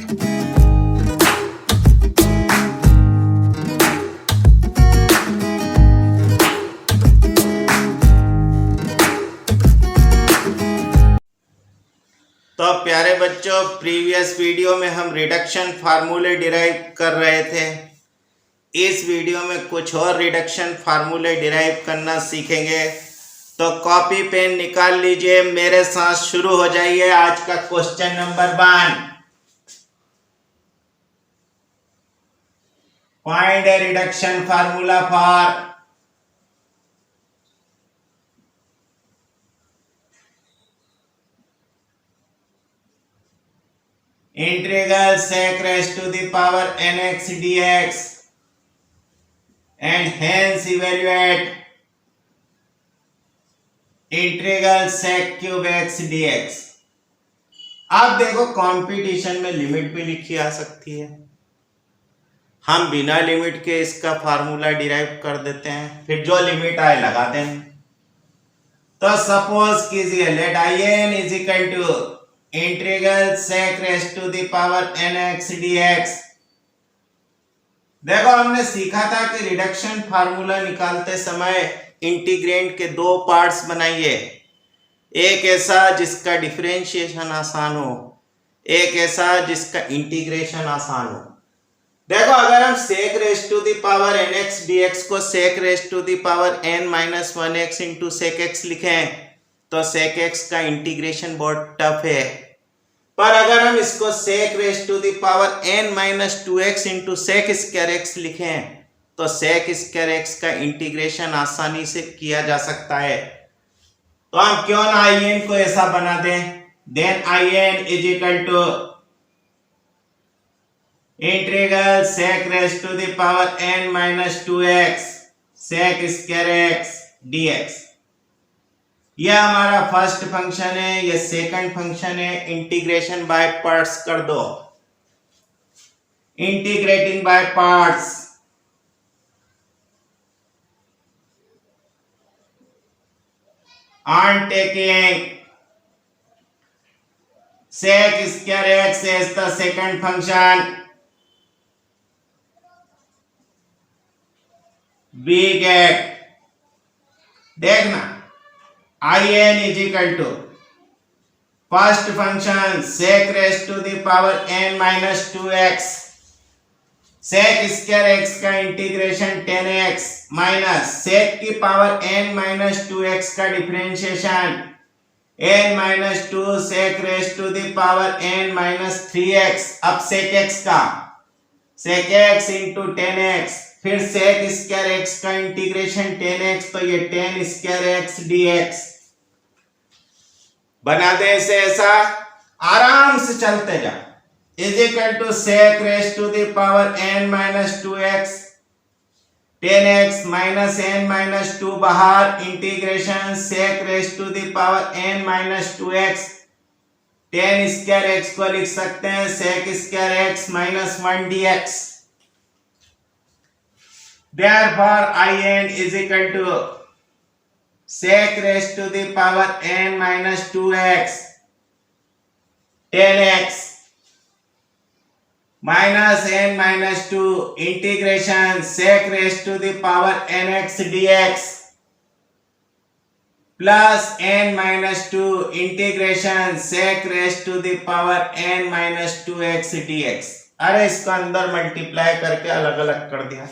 तो प्यारे बच्चों, प्रीवियस वीडियो में हम रिडक्शन फार्मूले डिराइव कर रहे थे। इस वीडियो में कुछ और रिडक्शन फार्मूले डिराइव करना सीखेंगे। तो कॉपी पेन निकाल लीजिए, मेरे साथ शुरू हो जाइए। आज का question number 1, find A reduction formula for integral sec raised to the power nx dx and hence evaluate integral sec cube x dx। अब देखो, कंपटीशन में लिमिट भी लिखी आ सकती है। हम बिना लिमिट के इसका फार्मूला डिराइव कर देते हैं, फिर जो लिमिट आए लगा दें। तो सपोज कीजिए, let I n is equal to integral sec raised to the power nx dx। देखो, हमने सीखा था कि रिडक्शन फार्मूला निकालते समय इंटीग्रेंड के दो पार्ट्स बनाइए। एक ऐसा जिसका डिफरेंशिएशन आसान हो, एक ऐसा जिसका इंटीग्रेशन आसान हो। देखो, अगर हम sec raised to the power nx dx को sec raised to the power n minus 1x into sec x लिखें तो sec x का इंटीग्रेशन बहुत टफ है। पर अगर हम इसको sec raised to the power n minus 2x into sec square x लिखें तो sec square x का इंटीग्रेशन आसानी से किया जा सकता है। तो हम क्यों ना in को ऐसा बना दें। Then in is equal to integral sec raised to the power n minus 2x sec square x dx। यह हमारा फर्स्ट फंक्शन है, यह सेकंड फंक्शन है। इंटीग्रेशन बाय पार्ट्स कर दो। Integrating by parts, on taking sec square x as the second function, we get, देखना, in is equal to first function sec raised to the power n minus 2x sec square x का integration 10x minus sec की power n minus 2x का differentiation n minus 2 sec raised to the power n minus 3x। अब sec x का sec x into 10x, फिर sec square x का integration 10x, तो ये 10 square x dx बना दे। ऐसे ऐसा आराम से चलते जा। Is equal to sec raised to the power n minus 2x 10x minus n minus 2 बाहर, integration sec raised to the power n minus 2x 10 square x को लिख सकते हैं sec square x minus 1 dx। Therefore in is equal to sec raised to the power n minus 2x 10x minus n minus 2 integration sec raised to the power nx dx plus n minus 2 integration sec raised to the power n minus 2x dx। अरे इसको अंदर multiply करके अलग अलग कर दिया।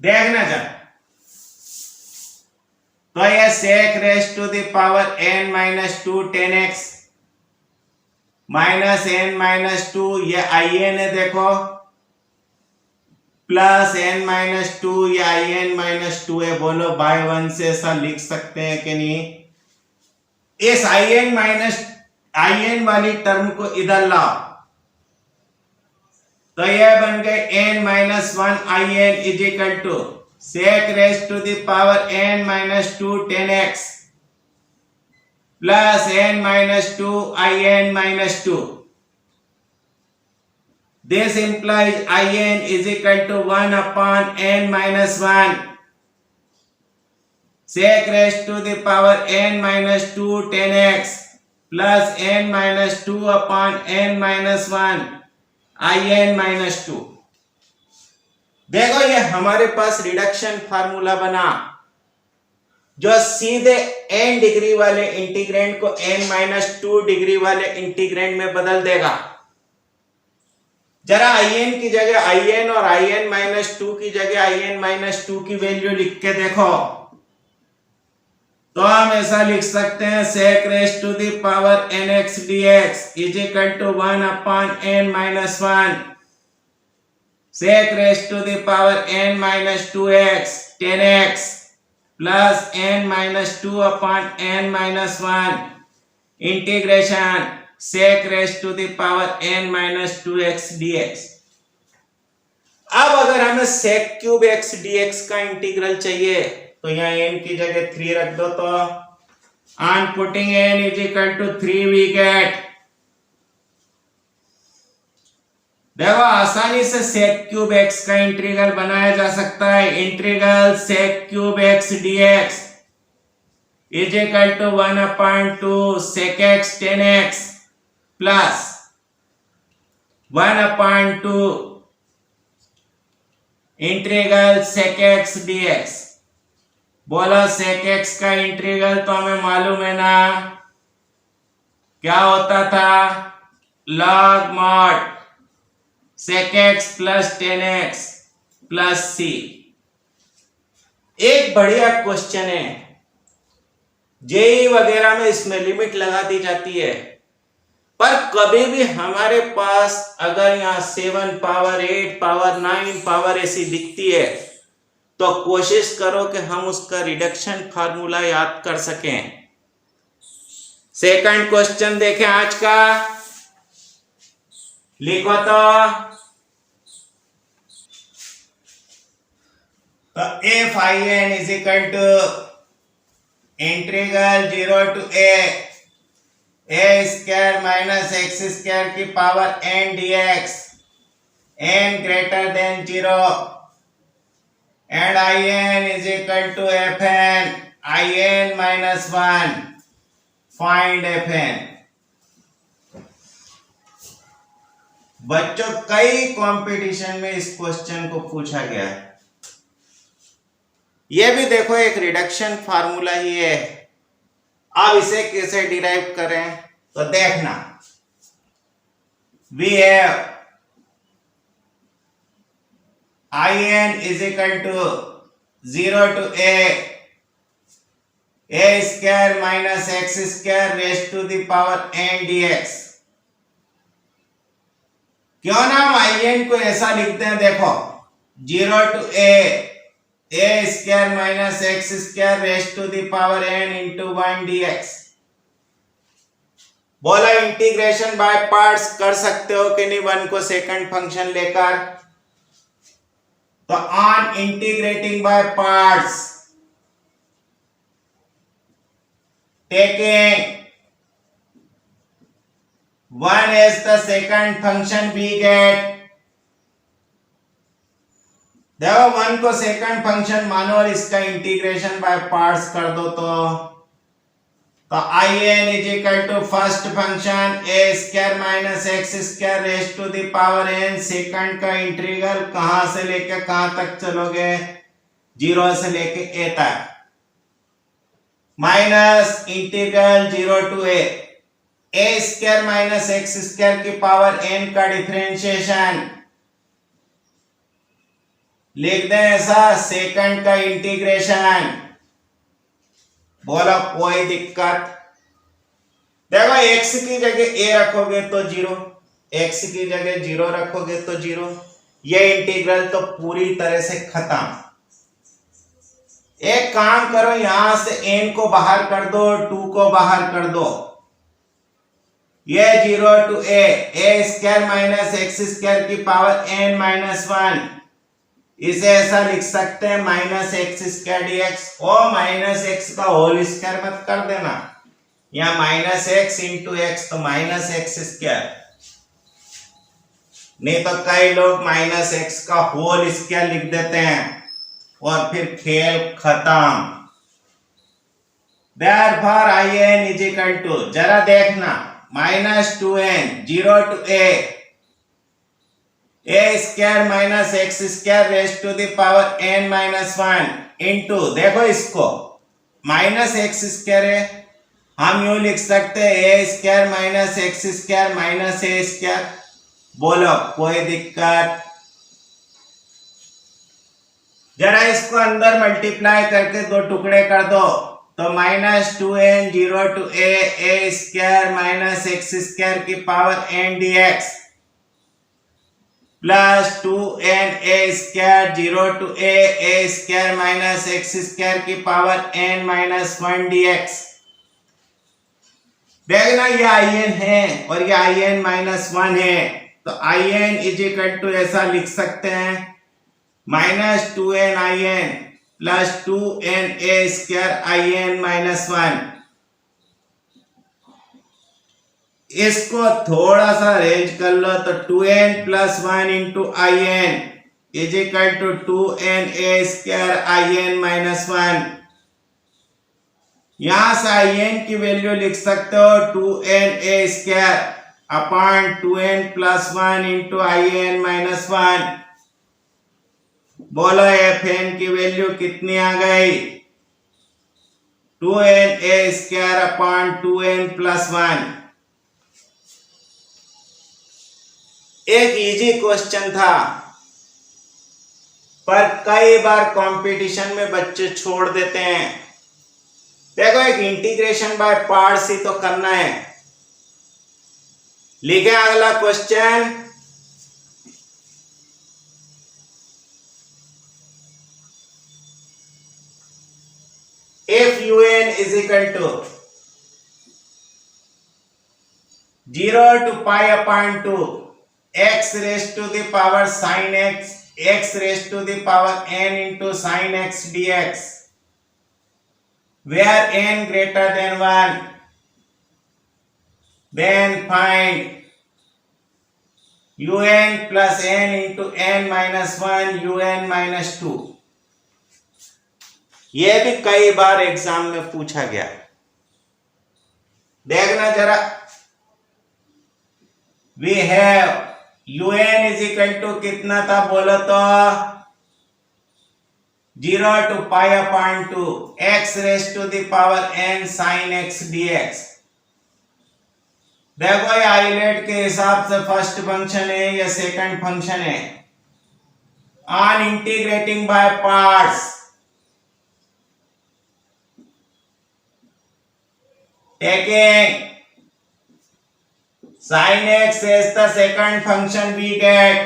देखना जरा, तो ये sec raised to the power n minus 2 10x minus n minus 2, ये in है देखो, प्लस n minus 2, ये in minus 2 है। बोलो बाय 1 से ऐसा लिख सकते हैं कि नहीं। इस in वाली टर्म को इधर लाओ तो यह बन गए n minus 1 in is equal to sec raised to the power n minus 2 10x plus n minus 2 in minus 2। This implies in is equal to 1 upon n minus 1 sec raised to the power n minus 2 10x plus n minus 2 upon n minus 1 in-2। देखो ये हमारे पास reduction formula बना जो सीधे n degree वाले integrand को n minus 2 degree वाले integrand में बदल देगा। जरा in की जगह in और in माइनस 2 की जगह in माइनस 2 की वैल्यू लिख के देखो, तो हम ऐसा लिख सकते हैं sec raised to the power nx dx is equal to 1 upon n minus 1 sec raised to the power n minus 2x 10x plus n minus 2 upon n minus 1 integration sec raised to the power n minus 2x dx। अब अगर हमें sec cube x dx का integral चाहिए तो यहाँ n की जगह 3 रख दो, तो on putting n is equal to 3 we get, देखो आसानी से sec क्यूब x का इंटीग्रल बनाया जा सकता है। Integral sec cube x dx is equal to 1 upon 2 sec x 10x plus 1 upon 2 integral sec x dx। बोला sec x का इंटीग्रल तो हमें मालूम है ना क्या होता था, log mod sec x plus 10x plus c। एक बढ़िया क्वेश्चन है, जेई वगैरह में इसमें लिमिट लगा दी जाती है, पर कभी भी हमारे पास अगर यहाँ 7 पावर 8 पावर 9 पावर ऐसी दिखती है तो कोशिश करो कि हम उसका रिडक्शन फार्मूला याद कर सकें। सेकंड क्वेश्चन देखें आज का, लिखो तो f i n is equal to integral 0 to a square minus x square की power n dx n greater than 0 and in is equal to fn in minus 1, find fn। बच्चों कई competition में इस क्वेश्चन को पूछा गया है। यह भी देखो एक रिडक्शन फार्मूला ही है। अब इसे कैसे डिराइव करें तो देखना, we have in is equal to 0 to a square minus x square raised to the power n dx। क्यों ना हम in को ऐसा लिखते हैं, देखो 0 to a square minus x square raised to the power n into 1 dx। बोला integration by parts कर सकते हो कि नहीं, 1 को सेकंड फंक्शन लेकर, तो on integrating by parts taking 1 as the second function we get, देखो 1 को सेकंड फंक्शन मानो और इसका इंटीग्रेशन बाय पार्ट्स कर दो, तो in is equal to first function a square minus x square raise to the power n, second का integral कहां से लेके कहां तक चलोगे, 0 से लेके a तक, minus integral 0 to a square minus x square की पावर n का डिफरेंशिएशन लिख दें ऐसा, सेकंड का इंटीग्रेशन। बोला कोई दिक्कत, देखो x की जगह a रखोगे तो 0, x की जगह 0 रखोगे तो 0, ये इंटीग्रल तो पूरी तरह से खत्म। एक काम करो, यहां से n को बाहर कर दो, 2 को बाहर कर दो, ये 0 to a square minus x square की पावर n माइनस 1, इसे ऐसा लिख सकते हैं माइनस एक्स स्क्वायर dx। ओ माइनस एक्स का होल स्क्वायर मत कर देना, यहाँ माइनस एक्स इंटू एक्स तो माइनस एक्स स्क्वायर, नहीं तो कई लोग माइनस एक्स का होल स्क्वायर लिख देते हैं और फिर खेल खत्म। Therefore in is equal to, जरा देखना, -2n 0 to a square minus x square raised to the power n minus 1 into, देखो इसको माइनस एक्स स्क्वायर है, हम यूं लिख सकते हैं a square minus x square minus a square. बोलो कोई दिक्कत? जरा इसको अंदर मल्टीप्लाई करके दो टुकड़े कर दो, तो -2n 0 to a square minus x square की power n dx plus 2n a square 0 to a square minus x square की पावर n माइनस 1 dx। देखना ये in है और ये in माइनस 1 है, तो in इज इक्वल टू ऐसा लिख सकते हैं -2n in plus 2n a square in minus 1। इसको थोड़ा सा अरेंज कर लो, तो 2n plus 1 into in is equal to 2n a square in minus 1। यहां से in की वैल्यू लिख सकते हो 2n a square upon 2n plus 1 into in minus 1। बोलो fn की वैल्यू कितनी आ गई? 2n a square upon 2n plus 1। एक इजी क्वेश्चन था, पर कई बार कंपटीशन में बच्चे छोड़ देते हैं। देखो एक इंटीग्रेशन बाय पार्ट्स ही तो करना है। लिखे अगला question, if un is equal to 0 to pi upon 2 x raised to the power sin x raised to the power n into sin x dx, where n greater than 1, then find un plus n into n minus 1 un minus 2। यह भी कई बार exam में पूछा गया है। देखना जरा, we have un is equal to कितना था बोलो तो 0 to pi upon 2 x raised to the power n sin x dx। देखो ये आइलेट के हिसाब से फर्स्ट फंक्शन है या सेकंड फंक्शन है। On integrating by parts, taking sin x as the second function we get,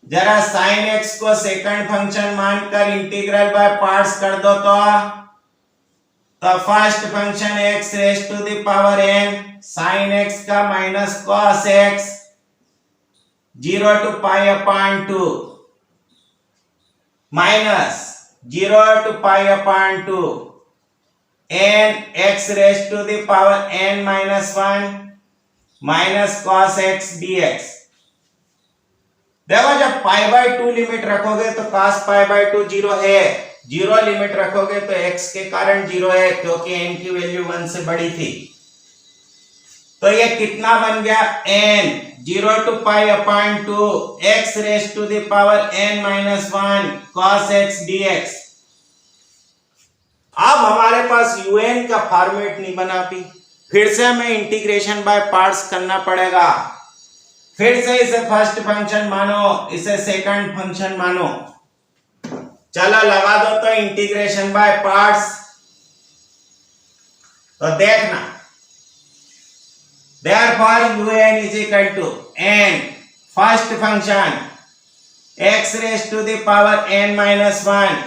जरा sin x को सेकंड फंक्शन मानकर इंटीग्रल बाय पार्ट्स कर दो, तो first function x raise to the power n sin x का minus cos x 0 to pi upon 2 minus 0 to pi upon 2 n x raised to the power n minus 1 minus cos x dx। देखो जब pi by 2 limit रखोगे तो cos pi by 2 0 है, 0 limit रखोगे तो x के कारण 0 है, क्योंकि n की वैल्यू 1 से बड़ी थी। तो ये कितना बन गया? n 0 to pi upon 2 x raised to the power n minus 1 cos x dx। अब हमारे पास un का फॉर्मेट नहीं बना, फिर से हमें इंटीग्रेशन बाय पार्ट्स करना पड़ेगा। फिर से इसे फर्स्ट फंक्शन मानो, इसे सेकंड फंक्शन मानो। चलो लगा दो तो इंटीग्रेशन बाय पार्ट्स। तो देखना, therefore un is equal to n first function x raised to the power n minus 1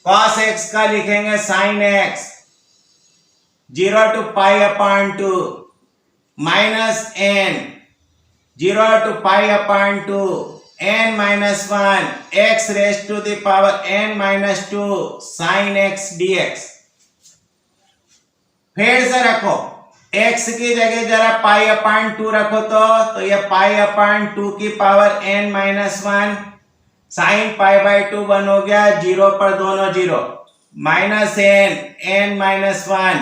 cos x का लिखेंगे sin x 0 to pi upon 2 minus n 0 to pi upon 2 n minus 1 x raised to the power n minus 2 sin x dx। फिर से रखो, x की जगह जरा पाई upon 2 रखो, तो ये पाई अपॉन 2 की power n minus 1 sine pi by 2 बन हो गया 0 पर दोनों 0 minus n minus 1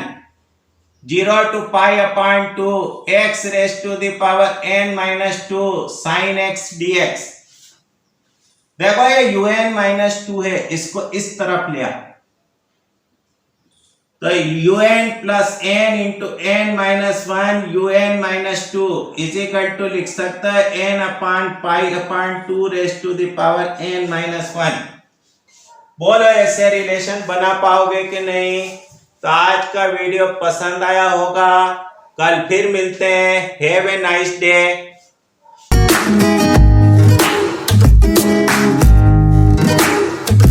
0 to pi upon 2 x raised to the power n minus 2 sin x dx। देखो ये un माइनस 2 है, इसको इस तरफ लिया तो un plus n into n minus 1 un minus 2 is equal to लिख सकता है n upon pi upon 2 raise to the power n minus 1। बोलो ऐसे रिलेशन बना पाओगे कि नहीं? तो आज का वीडियो पसंद आया होगा, कल फिर मिलते हैं। Have a nice day.